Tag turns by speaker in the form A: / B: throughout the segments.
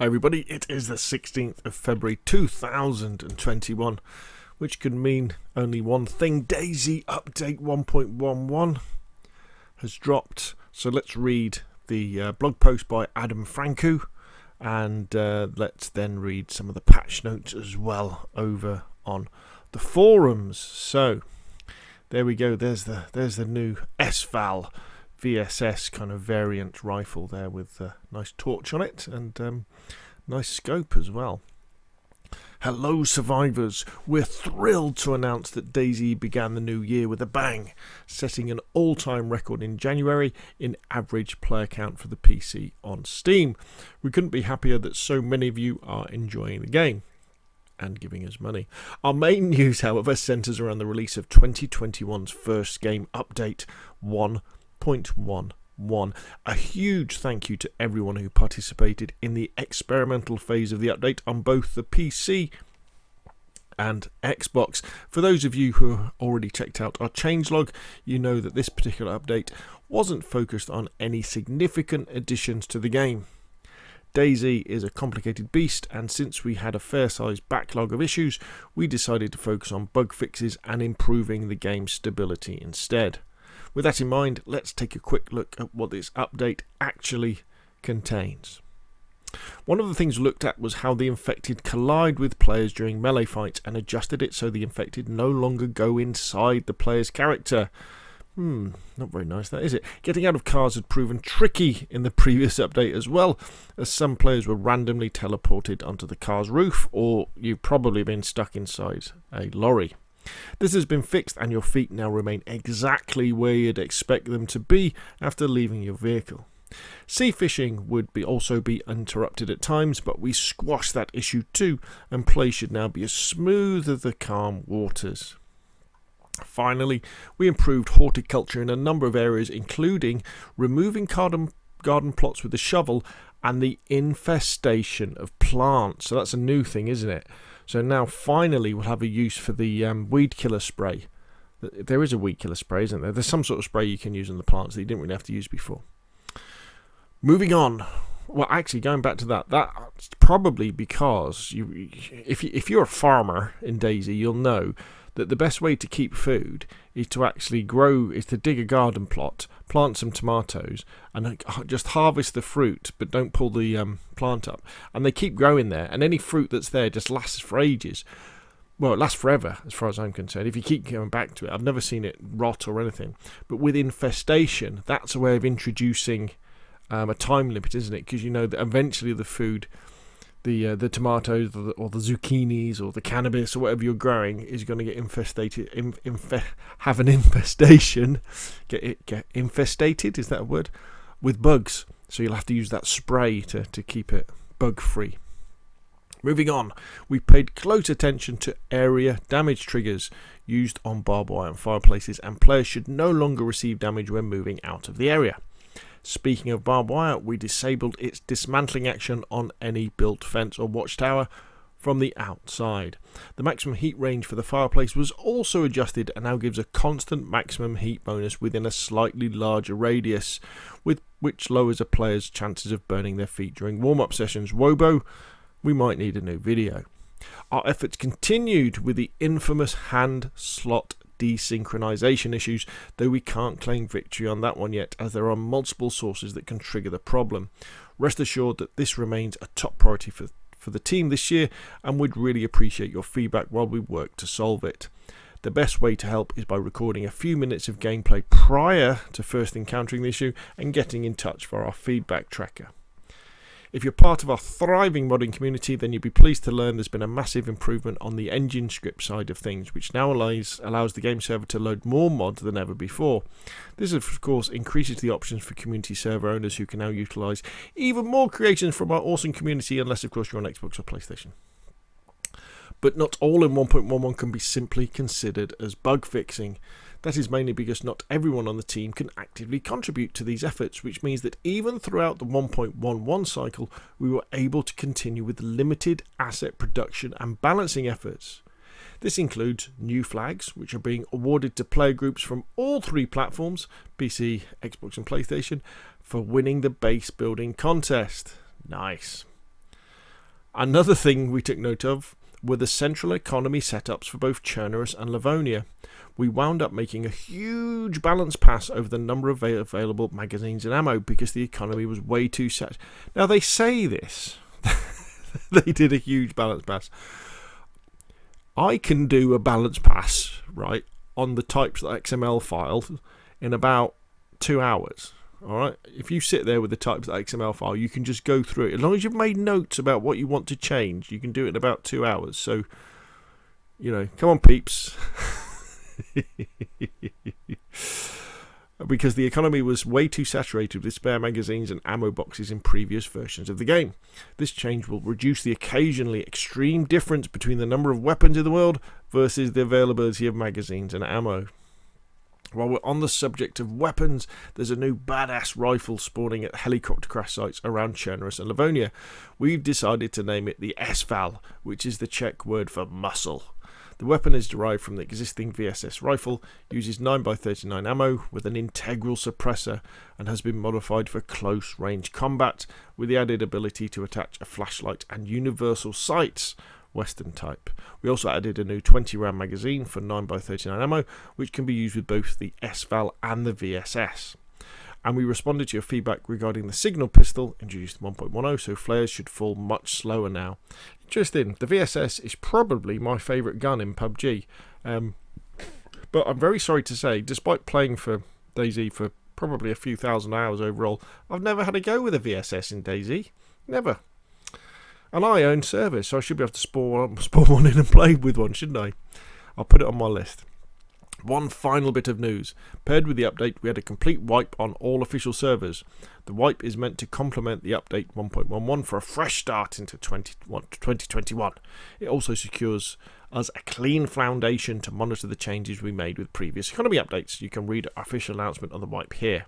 A: Hi everybody, it is the 16th of February 2021, which could mean only one thing. DayZ update 1.11 has dropped, so let's read the blog post by Adam Franku, and let's then read some of the patch notes as well over on the forums. So there we go, there's the new SVAL VSS kind of variant rifle there with a nice torch on it and nice scope as well. Hello survivors, we're thrilled to announce that DayZ began the new year with a bang, setting an all-time record in January in average player count for the PC on Steam. We couldn't be happier that so many of you are enjoying the game and giving us money. Our main news, however, centres around the release of 2021's first game update 1.11. A huge thank you to everyone who participated in the experimental phase of the update on both the PC and Xbox. For those of you who have already checked out our changelog, you know that this particular update wasn't focused on any significant additions to the game. DayZ is a complicated beast, and since we had a fair-sized backlog of issues, we decided to focus on bug fixes and improving the game's stability instead. With that in mind, let's take a quick look at what this update actually contains. One of the things looked at was how the infected collide with players during melee fights and adjusted it so the infected no longer go inside the player's character. Not very nice that, is it? Getting out of cars had proven tricky in the previous update as well, as some players were randomly teleported onto the car's roof, or you've probably been stuck inside a lorry. This has been fixed and your feet now remain exactly where you'd expect them to be after leaving your vehicle. Sea fishing would also be interrupted at times, but we squashed that issue too, and play should now be as smooth as the calm waters. Finally, we improved horticulture in a number of areas, including removing garden plots with a shovel and the infestation of plants. So that's a new thing, isn't it? So now finally we'll have a use for the weed killer spray. There is a weed killer spray, isn't there? There's some sort of spray you can use on the plants that you didn't really have to use before. Moving on. Well, actually, going back to that's probably because if you're a farmer in DayZ, you'll know that the best way to keep food is to actually dig a garden plot, plant some tomatoes, and just harvest the fruit, but don't pull the plant up. And they keep growing there, and any fruit that's there just lasts for ages. Well, it lasts forever, as far as I'm concerned, if you keep going back to it. I've never seen it rot or anything. But with infestation, that's a way of introducing a time limit, isn't it? Because you know that eventually the food, the tomatoes or the zucchinis or the cannabis or whatever you're growing is going to get have an infestation, get infestated, is that a word? With bugs. So you'll have to use that spray to keep it bug free. Moving on, we paid close attention to area damage triggers used on barbed wire and fireplaces, and players should no longer receive damage when moving out of the area. Speaking of barbed wire, we disabled its dismantling action on any built fence or watchtower from the outside. The maximum heat range for the fireplace was also adjusted and now gives a constant maximum heat bonus within a slightly larger radius, which lowers a player's chances of burning their feet during warm-up sessions. Wobo, we might need a new video. Our efforts continued with the infamous hand slot desynchronization issues, though we can't claim victory on that one yet, as there are multiple sources that can trigger the problem. Rest assured that this remains a top priority for the team this year, and we'd really appreciate your feedback while we work to solve it. The best way to help is by recording a few minutes of gameplay prior to first encountering the issue and getting in touch for our feedback tracker. If you're part of our thriving modding community, then you'll be pleased to learn there's been a massive improvement on the engine script side of things, which now allows the game server to load more mods than ever before. This, of course, increases the options for community server owners who can now utilise even more creations from our awesome community, unless, of course, you're on Xbox or PlayStation. But not all in 1.11 can be simply considered as bug fixing. That is mainly because not everyone on the team can actively contribute to these efforts, which means that even throughout the 1.11 cycle, we were able to continue with limited asset production and balancing efforts. This includes new flags, which are being awarded to player groups from all three platforms, PC, Xbox and PlayStation, for winning the base building contest. Nice. Another thing we took note of were the central economy setups for both Chernobyl and Livonia. We wound up making a huge balance pass over the number of available magazines and ammo because the economy was way too set. Now they say this. They did a huge balance pass. I can do a balance pass, right, on the types.xml file in about 2 hours. All right. If you sit there with the types.xml file, you can just go through it. As long as you've made notes about what you want to change, you can do it in about 2 hours. So, come on, peeps. Because the economy was way too saturated with spare magazines and ammo boxes in previous versions of the game. This change will reduce the occasionally extreme difference between the number of weapons in the world versus the availability of magazines and ammo. While we're on the subject of weapons, there's a new badass rifle spawning at helicopter crash sites around Chernobyl and Livonia. We've decided to name it the SVAL, which is the Czech word for muscle. The weapon is derived from the existing VSS rifle, uses 9x39 ammo with an integral suppressor, and has been modified for close range combat with the added ability to attach a flashlight and universal sights, Western type. We also added a new 20 round magazine for 9x39 ammo, which can be used with both the SVAL and the VSS. And we responded to your feedback regarding the signal pistol, introduced 1.10, so flares should fall much slower now. Interesting, the VSS is probably my favourite gun in PUBG. But I'm very sorry to say, despite playing for DayZ for probably a few thousand hours overall, I've never had a go with a VSS in DayZ. Never. And I own servers, so I should be able to spawn one in and play with one, shouldn't I? I'll put it on my list. One final bit of news. Paired with the update, we had a complete wipe on all official servers. The wipe is meant to complement the update 1.11 for a fresh start into 2021. It also secures us a clean foundation to monitor the changes we made with previous economy updates. You can read our official announcement on the wipe here.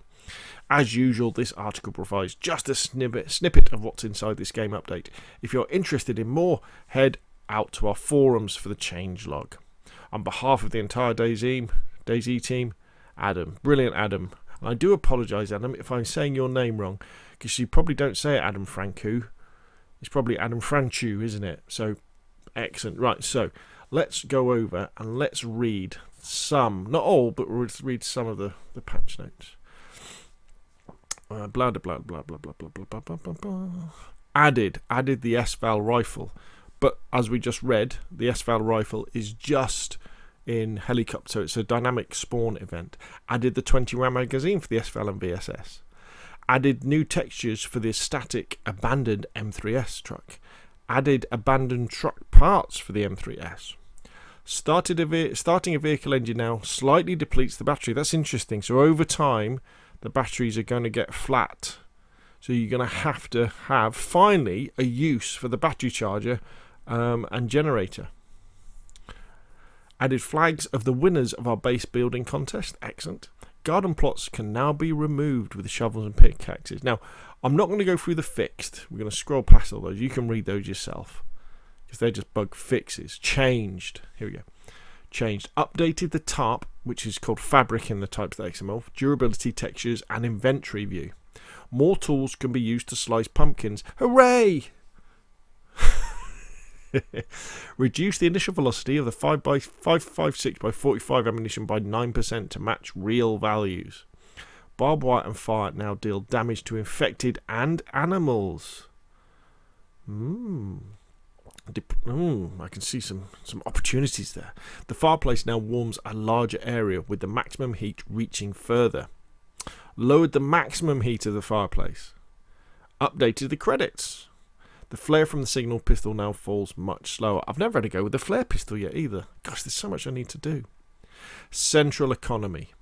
A: As usual, this article provides just a snippet of what's inside this game update. If you're interested in more, head out to our forums for the changelog. On behalf of the entire DayZ team, Adam. Brilliant, Adam. And I do apologise, Adam, if I'm saying your name wrong, because you probably don't say it Adam Francu. It's probably Adam Franchu, isn't it? So, excellent. Right, so let's go over and let's read some, not all, but we'll read some of the patch notes. Blah, blah, blah, blah, blah, blah, blah, blah, blah, blah, blah. Added the SVAL rifle. But as we just read, the SVAL rifle is just in helicopter, so it's a dynamic spawn event. Added the 20 round magazine for the SVAL and VSS. Added new textures for the static abandoned M3S truck. Added abandoned truck parts for the M3S. Starting a vehicle engine now slightly depletes the battery. That's interesting. So over time, the batteries are going to get flat. So you're going to have finally a use for the battery charger and generator. Added flags of the winners of our base building contest. Excellent. Garden plots can now be removed with the shovels and pickaxes. Now, I'm not going to go through the fixed. We're going to scroll past all those. You can read those yourself, because they're just bug fixes. Changed. Here we go. Changed. Updated the tarp, which is called fabric in the types.xml, durability textures and inventory view. More tools can be used to slice pumpkins. Hooray! Reduce the initial velocity of the 5.56x45 ammunition by 9% to match real values. Barbed wire and fire now deal damage to infected and animals. I can see some opportunities there. The fireplace now warms a larger area with the maximum heat reaching further. Lowered the maximum heat of the fireplace. Updated the credits. The flare from the signal pistol now falls much slower. I've never had a go with the flare pistol yet either. Gosh, there's so much I need to do. Central economy.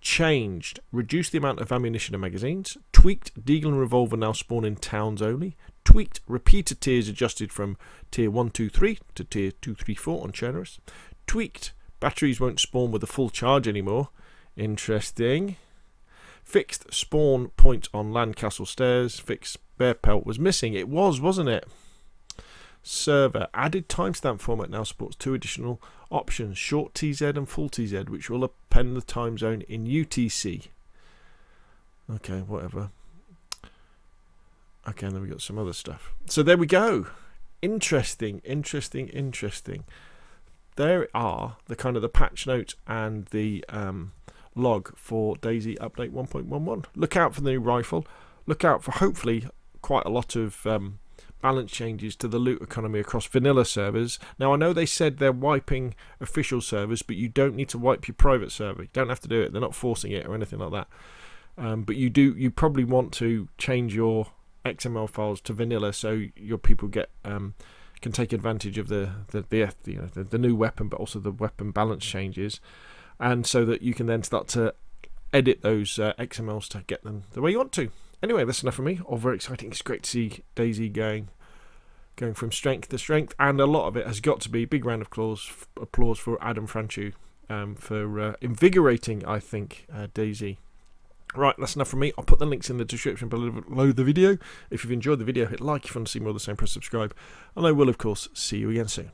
A: Changed. Reduced the amount of ammunition and magazines. Tweaked. Deagle and revolver now spawn in towns only. Tweaked. Repeater tiers adjusted from tier 123 to tier 234 on Chernobyl. Tweaked. Batteries won't spawn with a full charge anymore. Interesting. Fixed spawn point on land castle stairs. Fixed bear pelt was missing. It was, wasn't it? Server. Added timestamp format now supports 2 additional options. Short TZ and full TZ, which will append the time zone in UTC. Okay, whatever. Okay, and then we got some other stuff. So there we go. interesting. There are the kind of the patch notes and the log for DayZ update 1.11. Look out for the new rifle. Look out for hopefully quite a lot of balance changes to the loot economy across vanilla servers. Now I know they said they're wiping official servers, but you don't need to wipe your private server. You don't have to do it. They're not forcing it or anything like that. But you probably want to change your XML files to vanilla so your people can take advantage of the new weapon, but also the weapon balance changes, and so that you can then start to edit those XMLs to get them the way you want to. Anyway, that's enough from me. All very exciting. It's great to see DayZ going from strength to strength, and a lot of it has got to be big round of applause for Adam Franchu for invigorating, I think, DayZ. Right, that's enough from me. I'll put the links in the description below the video. If you've enjoyed the video, hit like. If you want to see more of the same, press subscribe. And I will, of course, see you again soon.